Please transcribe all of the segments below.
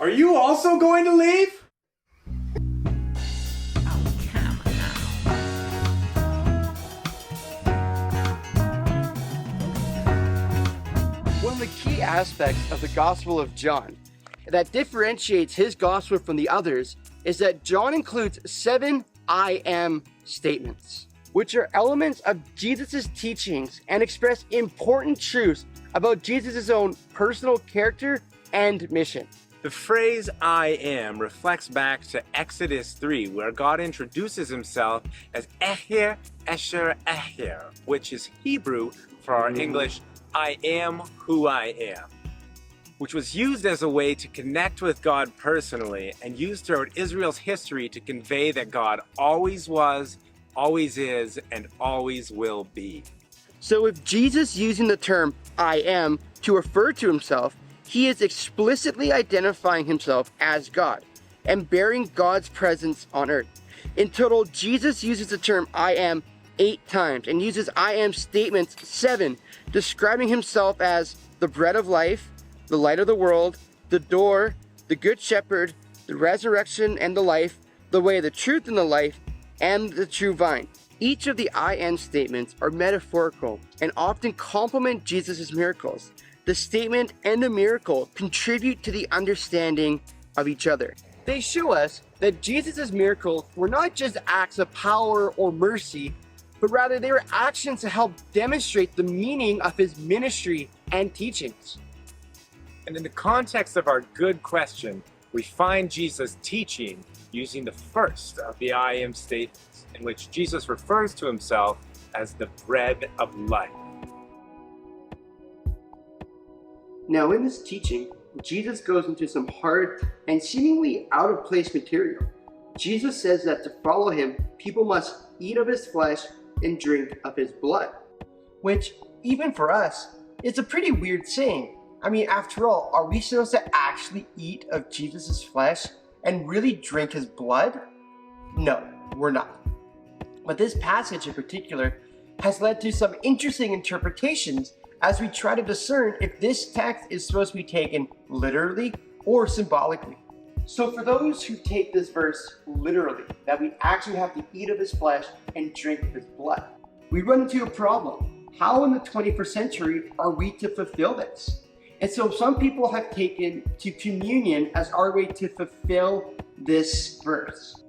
Are you also going to leave? One of the key aspects of the Gospel of John that differentiates his gospel from the others is that John includes 7 I am statements, which are elements of Jesus' teachings and express important truths about Jesus' own personal character and mission. The phrase I am reflects back to Exodus 3, where God introduces himself as Ehyeh Esher Ehyeh, which is Hebrew for our English, I am who I am, which was used as a way to connect with God personally and used throughout Israel's history to convey that God always was, always is, and always will be. So if Jesus using the term I am to refer to himself, he is explicitly identifying himself as God and bearing God's presence on earth. In total, Jesus uses the term I am 8 times and uses I am statements 7, describing himself as the bread of life, the light of the world, the door, the good shepherd, the resurrection and the life, the way, the truth, and the life, and the true vine. Each of the I am statements are metaphorical and often complement Jesus' miracles. The statement and the miracle contribute to the understanding of each other. They show us that Jesus' miracles were not just acts of power or mercy, but rather they were actions to help demonstrate the meaning of his ministry and teachings. And in the context of our good question, we find Jesus teaching using the first of the I am statements, in which Jesus refers to himself as the bread of life. Now in this teaching, Jesus goes into some hard and seemingly out of place material. Jesus says that to follow him, people must eat of his flesh and drink of his blood. Which, even for us, is a pretty weird saying. I mean, after all, are we supposed to actually eat of Jesus' flesh and really drink his blood? No, we're not. But this passage in particular has led to some interesting interpretations as we try to discern if this text is supposed to be taken literally or symbolically. So for those who take this verse literally, that we actually have to eat of his flesh and drink of his blood, we run into a problem. How in the 21st century are we to fulfill this? And so some people have taken to communion as our way to fulfill this verse.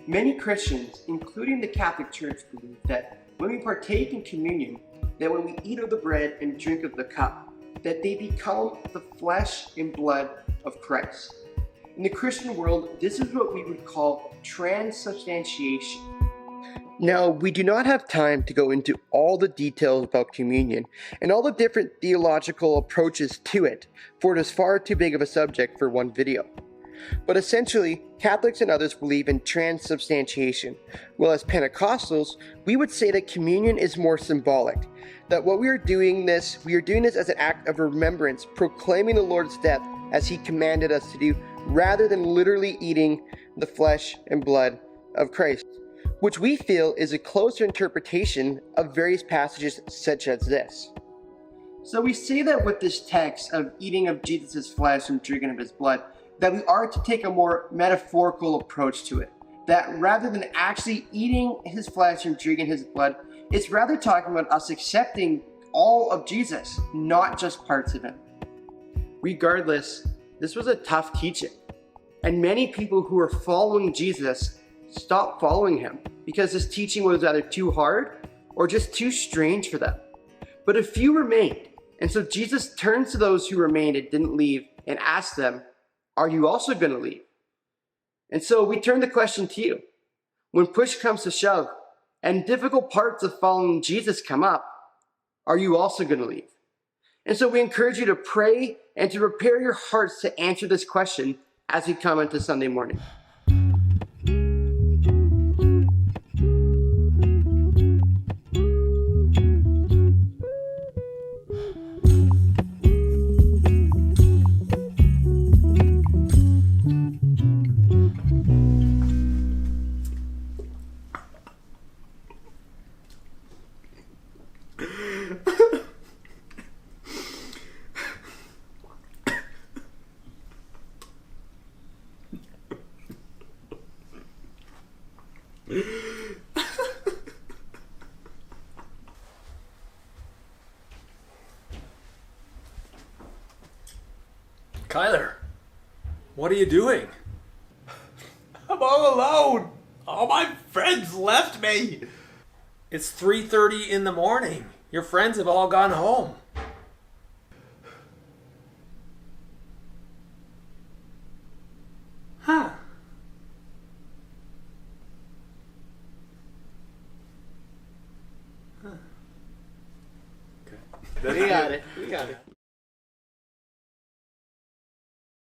Many Christians, including the Catholic Church, believe that when we partake in communion, that when we eat of the bread and drink of the cup, that they become the flesh and blood of Christ. In the Christian world, this is what we would call transubstantiation. Now, we do not have time to go into all the details about communion and all the different theological approaches to it, for it is far too big of a subject for one video. But essentially, Catholics and others believe in transubstantiation, while as Pentecostals, we would say that communion is more symbolic, that what we are doing this as an act of remembrance, proclaiming the Lord's death as he commanded us to do, rather than literally eating the flesh and blood of Christ, which we feel is a closer interpretation of various passages such as this. So we say that with this text of eating of Jesus' flesh and drinking of his blood, that we are to take a more metaphorical approach to it. That rather than actually eating his flesh and drinking his blood, it's rather talking about us accepting all of Jesus, not just parts of him. Regardless, this was a tough teaching. And many people who were following Jesus stopped following him because his teaching was either too hard or just too strange for them. But a few remained. And so Jesus turns to those who remained and didn't leave and asks them, are you also going to leave? And so we turn the question to you. When push comes to shove and difficult parts of following Jesus come up, are you also going to leave? And so we encourage you to pray and to prepare your hearts to answer this question as we come into Sunday morning. Kyler, what are you doing? I'm all alone. All my friends left me. It's 3:30 in the morning. Your friends have all gone home. Huh. We got it.